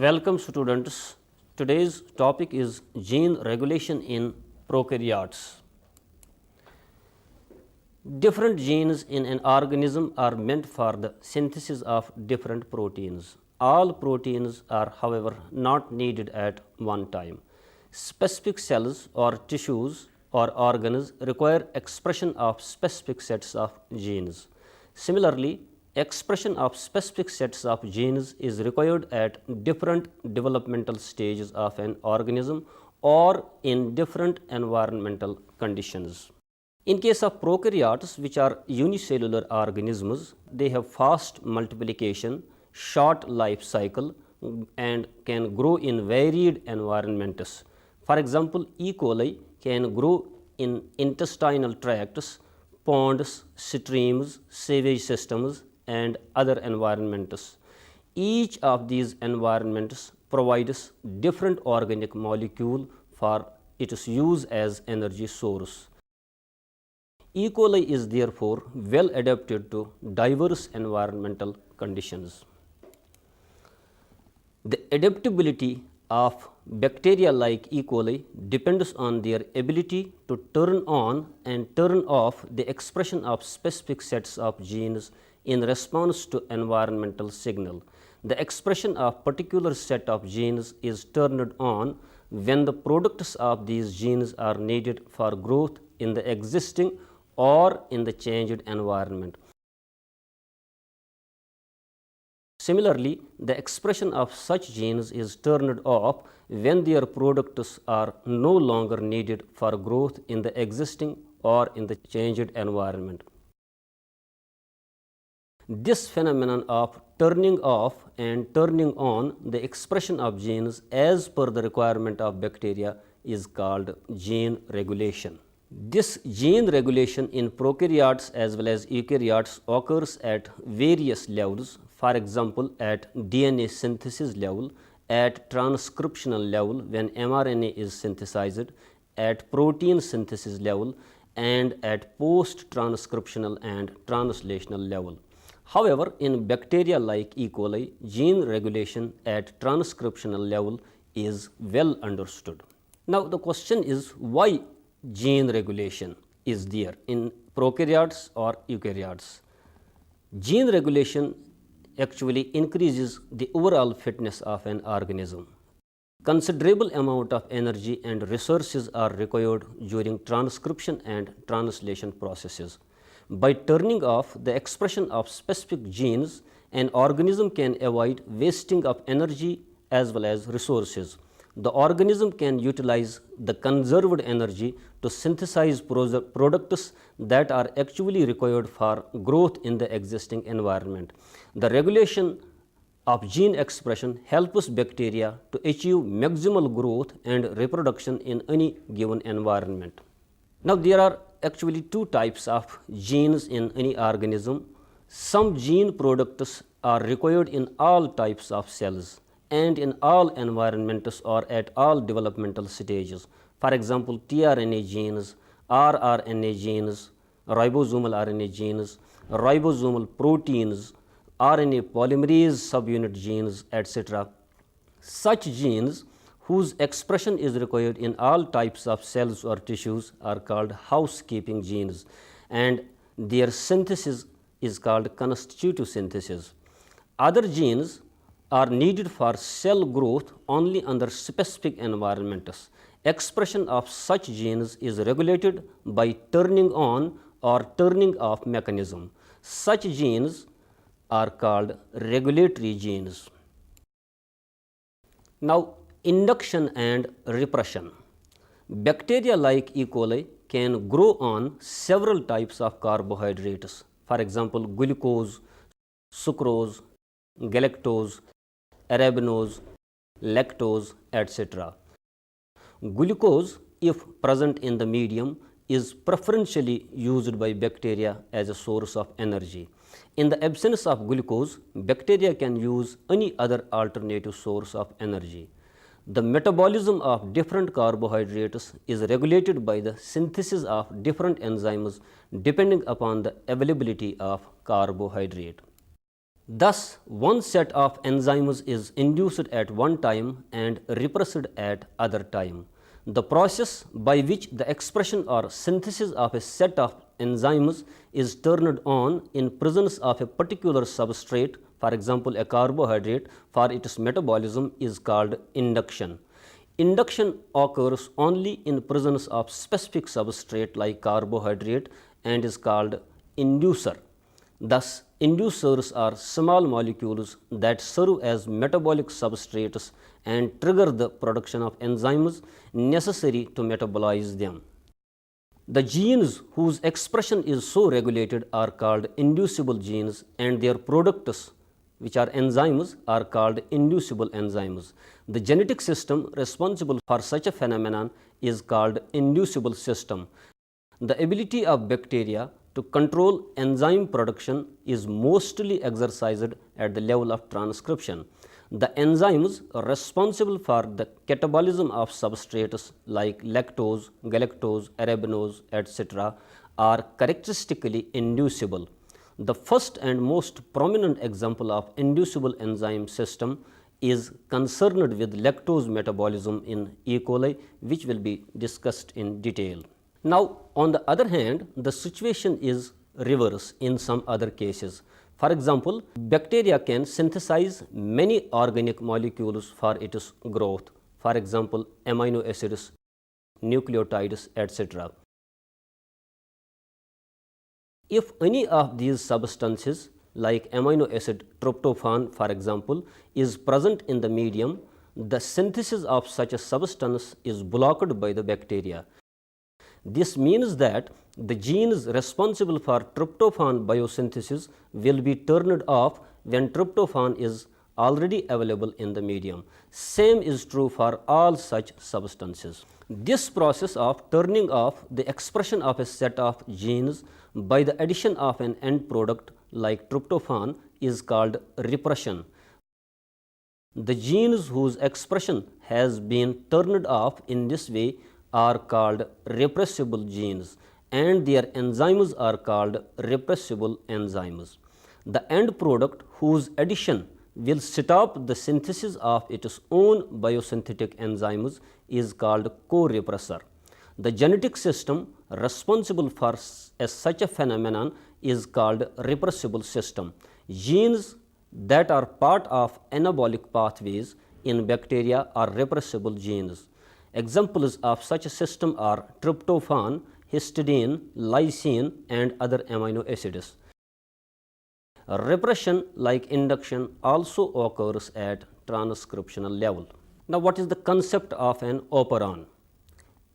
Welcome students. Today's topic is gene regulation in prokaryotes. Different genes in an organism are meant for the synthesis of different proteins. All proteins are, however, not needed at one time. Specific cells or tissues or organs require expression of specific sets of genes. Similarly, expression of specific sets of genes is required at different developmental stages of an organism or in different environmental conditions. In case of prokaryotes, which are unicellular organisms, they have fast multiplication, short life cycle, and can grow in varied environments. For example, E. coli can grow in intestinal tracts, ponds, streams, sewage systems, and other environments. Each of these environments provides different organic molecule for its use as energy source. E. coli is therefore well adapted to diverse environmental conditions. The adaptability of bacteria like E. coli depends on their ability to turn on and turn off the expression of specific sets of genes in response to environmental signal. The expression of particular set of genes is turned on when the products of these genes are needed for growth in the existing or in the changed environment. Similarly, the expression of such genes is turned off when their products are no longer needed for growth in the existing or in the changed environment. This phenomenon of turning off and turning on the expression of genes as per the requirement of bacteria is called gene regulation. This gene regulation in prokaryotes as well as eukaryotes occurs at various levels. For example, at DNA synthesis level, at transcriptional level when mRNA is synthesized, at protein synthesis level, and at post-transcriptional and translational level. However, in bacteria like E. coli, gene regulation at transcriptional level is well understood. Now, the question is why gene regulation is there in prokaryotes or eukaryotes. Gene regulation actually increases the overall fitness of an organism. Considerable amount of energy and resources are required during transcription and translation processes. By turning off the expression of specific genes, an organism can avoid wasting of energy as well as resources. The organism can utilize the conserved energy to synthesize products that are actually required for growth in the existing environment. The regulation of gene expression helps bacteria to achieve maximal growth and reproduction in any given environment. Now, there are actually two types of genes in any organism. Some gene products are required in all types of cells and in all environments or at all developmental stages. For example, tRNA genes, rRNA genes, ribosomal RNA genes, ribosomal proteins, RNA polymerase subunit genes, etc. Such genes whose expression is required in all types of cells or tissues are called housekeeping genes, and their synthesis is called constitutive synthesis. Other genes are needed for cell growth only under specific environments. Expression of such genes is regulated by turning on or turning off mechanism. Such genes are called regulatory genes. Now, induction and repression. Bacteria like E. coli can grow on several types of carbohydrates. For example, glucose, sucrose, galactose, arabinose, lactose, etc. Glucose, if present in the medium, is preferentially used by bacteria as a source of energy. In the absence of glucose, bacteria can use any other alternative source of energy. The metabolism of different carbohydrates is regulated by the synthesis of different enzymes depending upon the availability of carbohydrate. Thus, one set of enzymes is induced at one time and repressed at other time. The process by which the expression or synthesis of a set of enzymes is turned on in presence of a particular substrate, for example a carbohydrate, for its metabolism is called induction. Induction occurs only in presence of specific substrate like carbohydrate and is called inducer. Thus, inducers are small molecules that serve as metabolic substrates and trigger the production of enzymes necessary to metabolize them. The genes whose expression is so regulated are called inducible genes, and their products, which are enzymes, are called inducible enzymes. The genetic system responsible for such a phenomenon is called inducible system. The ability of bacteria to control enzyme production is mostly exercised at the level of transcription. The enzymes responsible for the catabolism of substrates like lactose, galactose, arabinose, etc. are characteristically inducible. The first and most prominent example of inducible enzyme system is concerned with lactose metabolism in E. coli, which will be discussed in detail. Now, on the other hand, the situation is reverse in some other cases. For example, bacteria can synthesize many organic molecules for its growth, for example, amino acids, nucleotides, etc. If any of these substances like amino acid tryptophan, for example, is present in the medium, the synthesis of such a substance is blocked by the bacteria. This means that the genes responsible for tryptophan biosynthesis will be turned off when tryptophan is already available in the medium. Same is true for all such substances. This process of turning off the expression of a set of genes by the addition of an end product like tryptophan is called repression. The genes whose expression has been turned off in this way are called repressible genes, and their enzymes are called repressible enzymes. The end product whose addition will stop the synthesis of its own biosynthetic enzymes is called co-repressor. The genetic system responsible for such a phenomenon is called repressible system. Genes that are part of anabolic pathways in bacteria are repressible genes. Examples of such a system are tryptophan, histidine, lysine, and other amino acids. Repression, like induction, also occurs at transcriptional level. Now, what is the concept of an operon?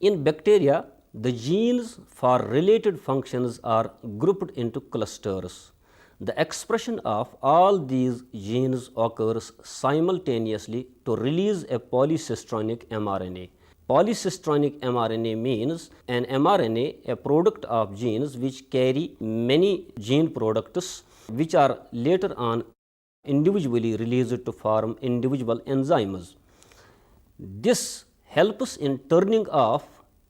In bacteria, the genes for related functions are grouped into clusters. The expression of all these genes occurs simultaneously to release a polycistronic mRNA. Polycistronic mRNA means an mRNA, a product of genes which carry many gene products which are later on individually released to form individual enzymes. This helps in turning off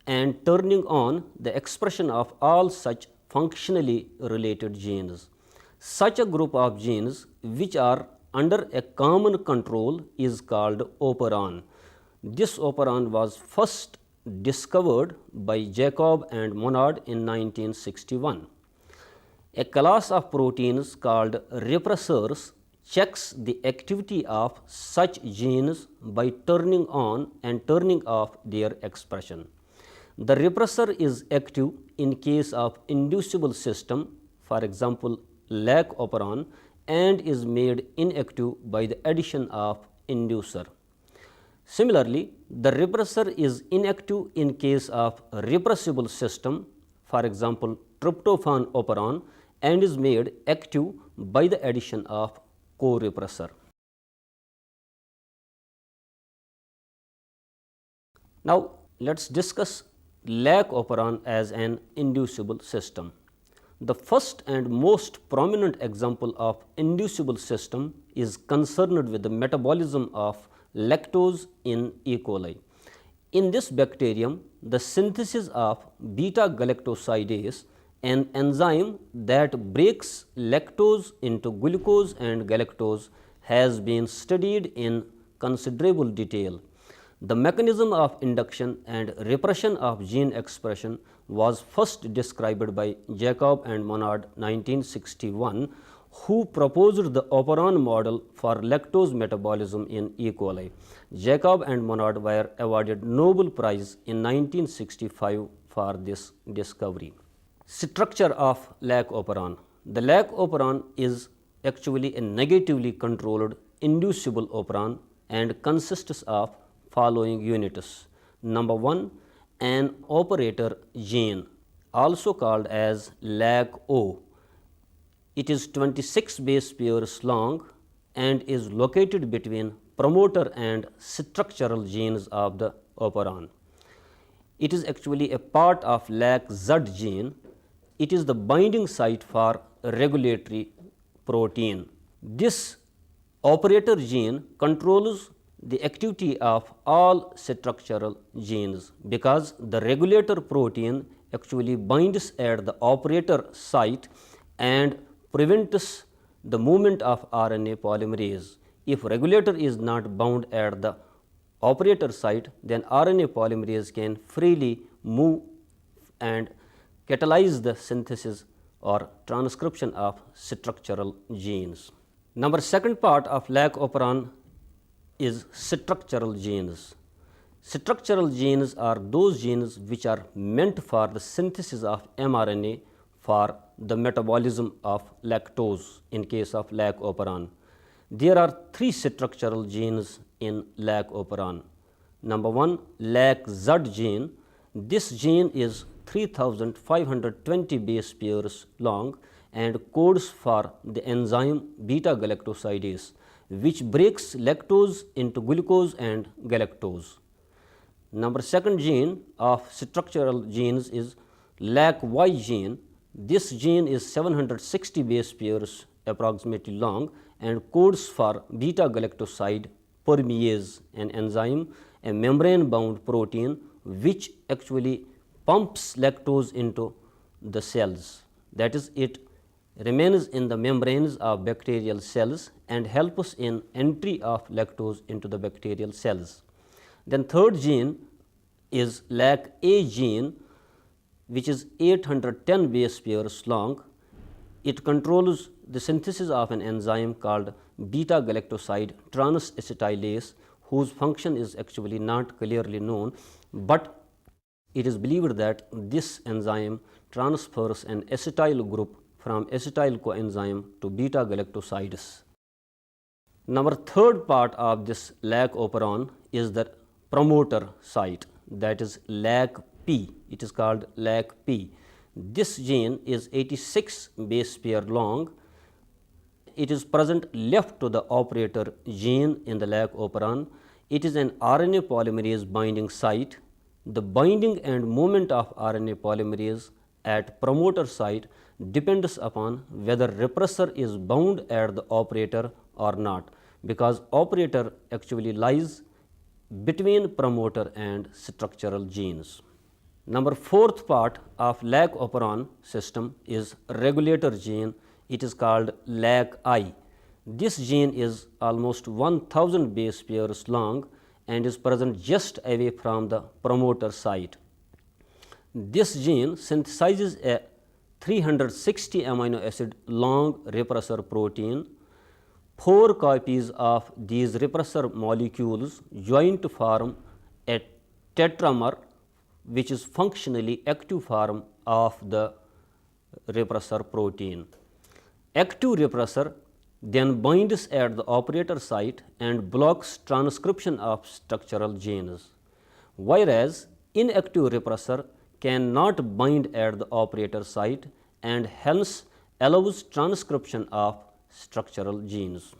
and turning on the expression of all such functionally related genes. Such a group of genes which are under a common control is called operon. This operon was first discovered by Jacob and Monod in 1961. A class of proteins called repressors checks the activity of such genes by turning on and turning off their expression. The repressor is active in case of inducible system, for example, lac operon, and is made inactive by the addition of inducer. Similarly, the repressor is inactive in case of repressible system, for example, tryptophan operon, and is made active by the addition of co-repressor. Now, let us discuss lac operon as an inducible system. The first and most prominent example of inducible system is concerned with the metabolism of lactose in E. coli. In this bacterium, the synthesis of beta-galactosidase, an enzyme that breaks lactose into glucose and galactose has been studied in considerable detail. The mechanism of induction and repression of gene expression was first described by Jacob and Monod 1961, who proposed the operon model for lactose metabolism in E. coli. Jacob and Monod were awarded Nobel Prize in 1965 for this discovery. Structure of lac operon. The lac operon is actually a negatively controlled inducible operon and consists of following units. Number 1, an operator gene, also called as LAC-O. It is 26 base pairs long and is located between promoter and structural genes of the operon. It is actually a part of LAC-Z gene. It is the binding site for regulatory protein. This operator gene controls the activity of all structural genes, because the regulator protein actually binds at the operator site and prevents the movement of RNA polymerase. If regulator is not bound at the operator site, then RNA polymerase can freely move and catalyze the synthesis or transcription of structural genes. Number second part of lac operon is structural genes. Structural genes are those genes which are meant for the synthesis of mRNA for the metabolism of lactose in case of lac operon. There are 3 structural genes in lac operon. Number 1, LAC-Z gene. This gene is 3520 base pairs long and codes for the enzyme beta galactosidase, which breaks lactose into glucose and galactose. Number 2nd gene of structural genes is LAC-Y gene. This gene is 760 base pairs approximately long and codes for beta galactoside permease, an enzyme, a membrane bound protein which actually pumps lactose into the cells. That is, it remains in the membranes of bacterial cells and helps in entry of lactose into the bacterial cells. Then third gene is LAC-A gene, which is 810 base pairs long. It controls the synthesis of an enzyme called beta galactoside transacetylase, whose function is actually not clearly known, but it is believed that this enzyme transfers an acetyl group from acetyl coenzyme to beta galactosides. Number third part of this lac operon is the promoter site, that is LAC-P. It is called LAC-P. This gene is 86 base pair long. It is present left to the operator gene in the lac operon. It is an RNA polymerase binding site. The binding and movement of RNA polymerase at promoter site depends upon whether repressor is bound at the operator or not, because operator actually lies between promoter and structural genes. Number fourth part of lac operon system is regulator gene. It is called LAC-I. This gene is almost 1000 base pairs long and is present just away from the promoter site. This gene synthesizes a 360 amino acid long repressor protein. 4 copies of these repressor molecules join to form a tetramer, which is functionally active form of the repressor protein. Active repressor then binds at the operator site and blocks transcription of structural genes, whereas inactive repressor cannot bind at the operator site and hence allows transcription of structural genes.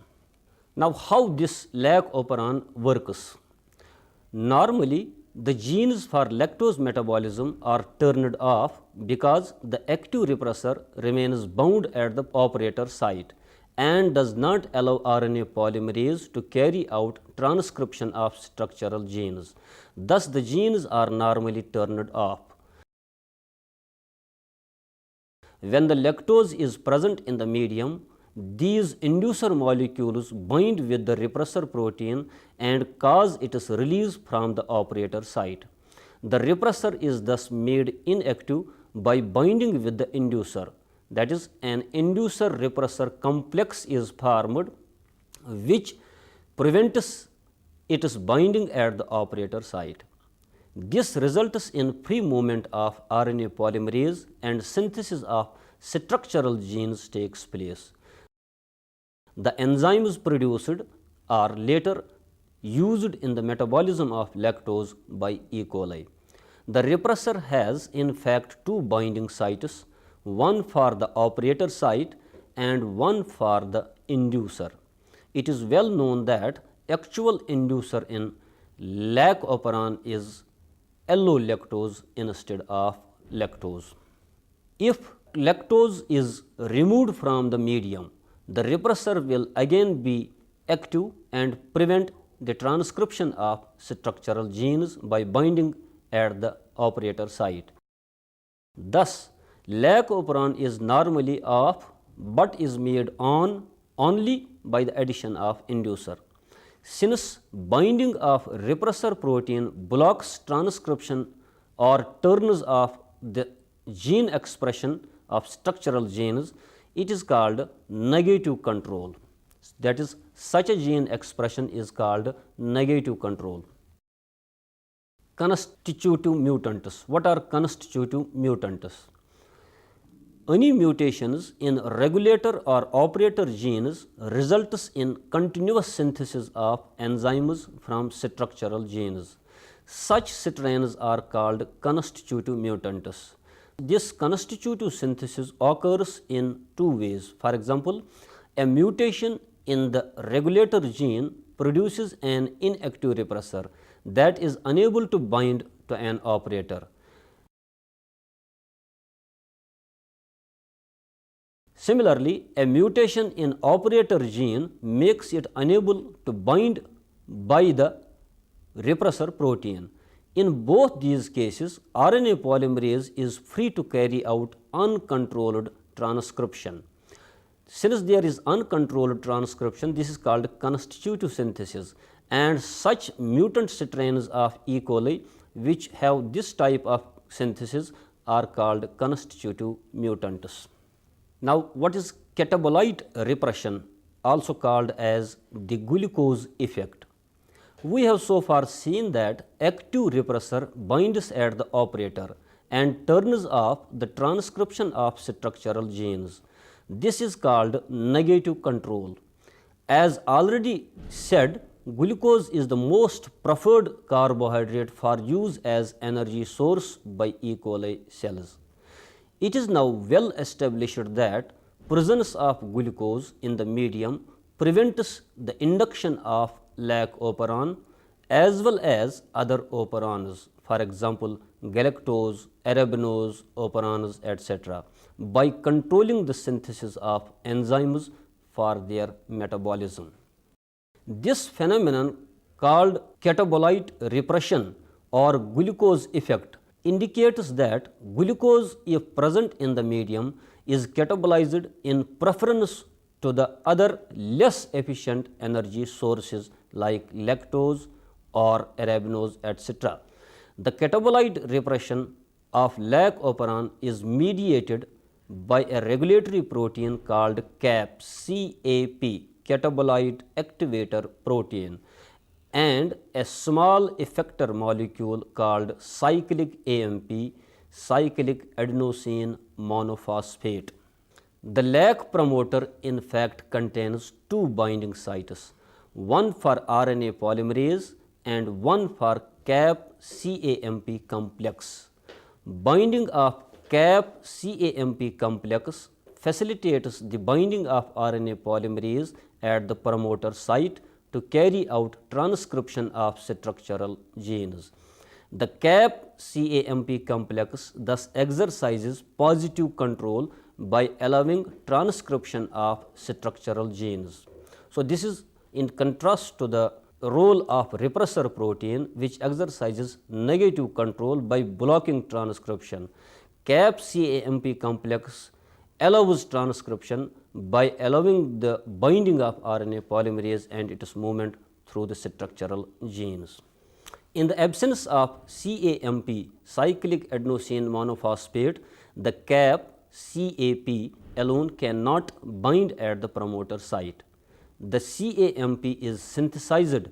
Now, how this lac operon works? Normally, the genes for lactose metabolism are turned off because the active repressor remains bound at the operator site and does not allow RNA polymerase to carry out transcription of structural genes. Thus, the genes are normally turned off. When the lactose is present in the medium, these inducer molecules bind with the repressor protein and cause its release from the operator site. The repressor is thus made inactive by binding with the inducer. That is, an inducer repressor complex is formed which prevents its binding at the operator site. This results in free movement of RNA polymerase and synthesis of structural genes takes place. The enzymes produced are later used in the metabolism of lactose by E. coli. The repressor has in fact two binding sites, one for the operator site and one for the inducer. It is well known that actual inducer in lac operon is allolactose instead of lactose. If lactose is removed from the medium, the repressor will again be active and prevent the transcription of structural genes by binding at the operator site. Thus, lac operon is normally off but is made on only by the addition of inducer. Since binding of repressor protein blocks transcription or turns off the gene expression of structural genes, it is called negative control. That is, such a gene expression is called negative control. Constitutive mutants. What are constitutive mutants? Any mutations in regulator or operator genes results in continuous synthesis of enzymes from structural genes. Such strains are called constitutive mutants. This constitutive synthesis occurs in two ways. For example, a mutation in the regulator gene produces an inactive repressor that is unable to bind to an operator. Similarly, a mutation in operator gene makes it unable to bind by the repressor protein. In both these cases, RNA polymerase is free to carry out uncontrolled transcription. Since there is uncontrolled transcription, this is called constitutive synthesis, and such mutant strains of E. coli which have this type of synthesis are called constitutive mutants. Now, what is catabolite repression, also called as the glucose effect? We have so far seen that active repressor binds at the operator and turns off the transcription of structural genes. This is called negative control. As already said, glucose is the most preferred carbohydrate for use as energy source by E. coli cells. It is now well established that presence of glucose in the medium prevents the induction of lac operon as well as other operons, for example, galactose, arabinose, operons, etc., by controlling the synthesis of enzymes for their metabolism. This phenomenon called catabolite repression or glucose effect indicates that glucose, if present in the medium, is catabolized in preference to the other less efficient energy sources like lactose or arabinose, etc. The catabolite repression of lac operon is mediated by a regulatory protein called CAP, catabolite activator protein, and a small effector molecule called cyclic AMP, cyclic adenosine monophosphate. The lac promoter in fact contains two binding sites, one for RNA polymerase and one for CAP-CAMP complex. Binding of CAP-CAMP complex facilitates the binding of RNA polymerase at the promoter site to carry out transcription of structural genes. The CAP-CAMP complex thus exercises positive control by allowing transcription of structural genes. So, this is in contrast to the role of repressor protein which exercises negative control by blocking transcription. CAP-CAMP complex allows transcription by allowing the binding of RNA polymerase and its movement through the structural genes. In the absence of CAMP, cyclic adenosine monophosphate, the CAP alone cannot bind at the promoter site. The CAMP is synthesized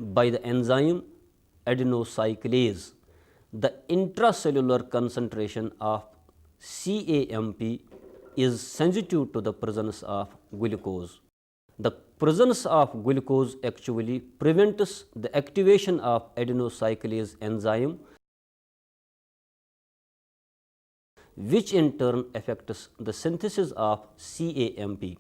by the enzyme adenocyclase. The intracellular concentration of CAMP is sensitive to the presence of glucose. The presence of glucose actually prevents the activation of adenocyclase enzyme, which in turn affects the synthesis of CAMP.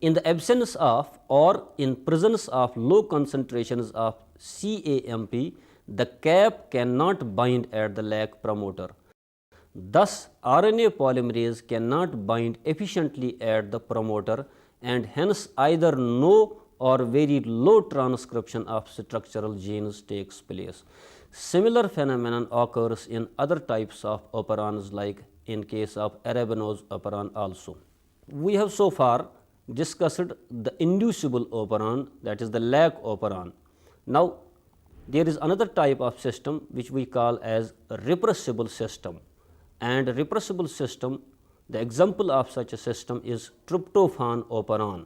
In the absence of or in presence of low concentrations of CAMP, the CAP cannot bind at the lag promoter. Thus, RNA polymerase cannot bind efficiently at the promoter, and hence either no or very low transcription of structural genes takes place. Similar phenomenon occurs in other types of operons, like in case of arabinose operon also. We have so far discussed the inducible operon, that is the lag operon. Now, there is another type of system which we call as a repressible system, and a repressible system, the example of such a system is tryptophan operon.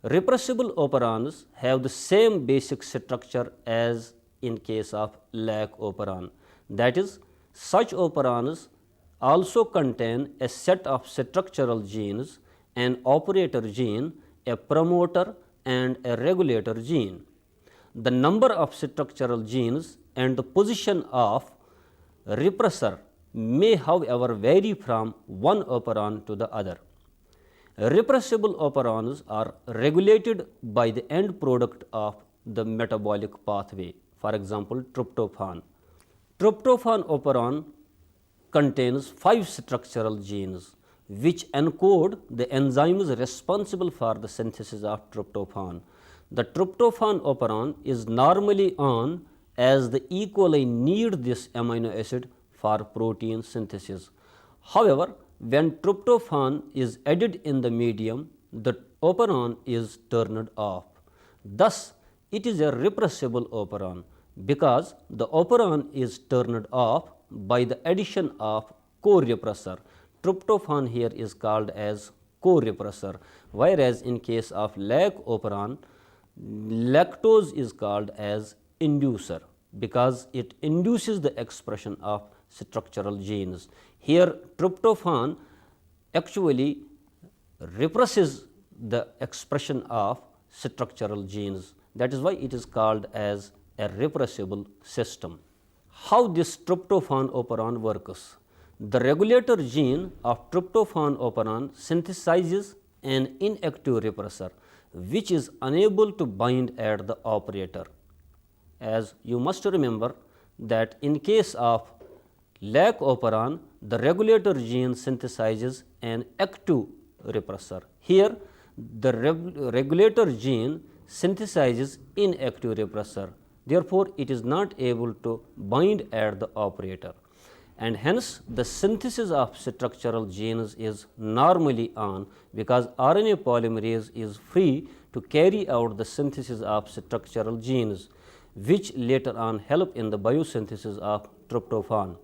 Repressible operons have the same basic structure as in case of lag operon, that is, such operons also contain a set of structural genes, an operator gene, a promoter and a regulator gene. The number of structural genes and the position of repressor may, however, vary from one operon to the other. Repressible operons are regulated by the end product of the metabolic pathway, for example, tryptophan. Tryptophan operon contains 5 structural genes which encode the enzymes responsible for the synthesis of tryptophan. The tryptophan operon is normally on as the E. coli need this amino acid for protein synthesis. However, when tryptophan is added in the medium, the operon is turned off. Thus, it is a repressible operon because the operon is turned off by the addition of co-repressor. Tryptophan here is called as co-repressor, whereas in case of lag operon, lactose is called as inducer because it induces the expression of structural genes. Here tryptophan actually represses the expression of structural genes. That is why it is called as a repressible system. How this tryptophan operon works? The regulator gene of tryptophan operon synthesizes an inactive repressor which is unable to bind at the operator. As you must remember that in case of lag operon, the regulator gene synthesizes an active repressor. Here, the regulator gene synthesizes inactive repressor. Therefore, it is not able to bind at the operator, and hence the synthesis of structural genes is normally on because RNA polymerase is free to carry out the synthesis of structural genes, which later on help in the biosynthesis of tryptophan.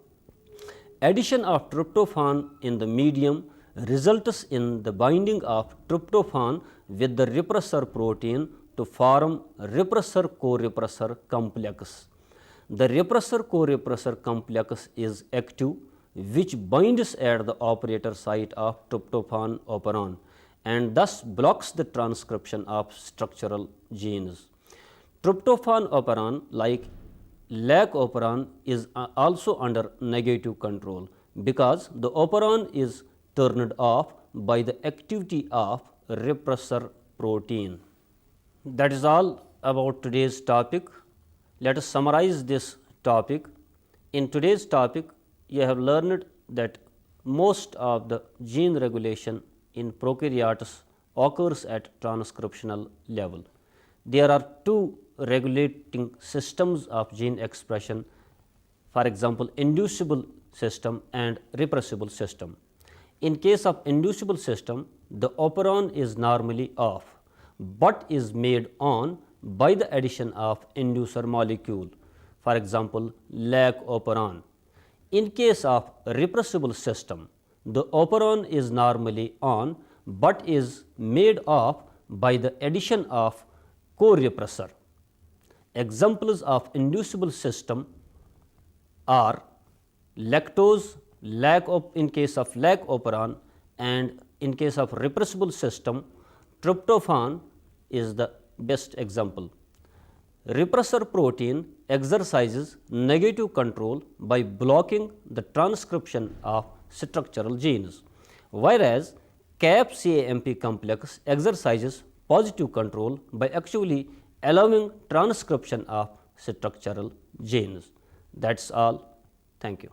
Addition of tryptophan in the medium results in the binding of tryptophan with the repressor protein to form repressor co-repressor complex. The repressor co-repressor complex is active, which binds at the operator site of tryptophan operon and thus blocks the transcription of structural genes. Tryptophan operon, like lag operon, is also under negative control because the operon is turned off by the activity of repressor protein. That is all about today's topic. Let us summarize this topic. In today's topic, you have learned that most of the gene regulation in prokaryotes occurs at transcriptional level. There are 2 regulating systems of gene expression, for example, inducible system and repressible system. In case of inducible system, the operon is normally off, but is made on by the addition of inducer molecule, for example, lac operon. In case of repressible system, the operon is normally on, but is made off by the addition of co-repressor. Examples of inducible system are lactose, in case of lac operon, and in case of repressible system, tryptophan is the best example. Repressor protein exercises negative control by blocking the transcription of structural genes, whereas CAP-CAMP complex exercises positive control by actually allowing transcription of structural genes. That's all. Thank you.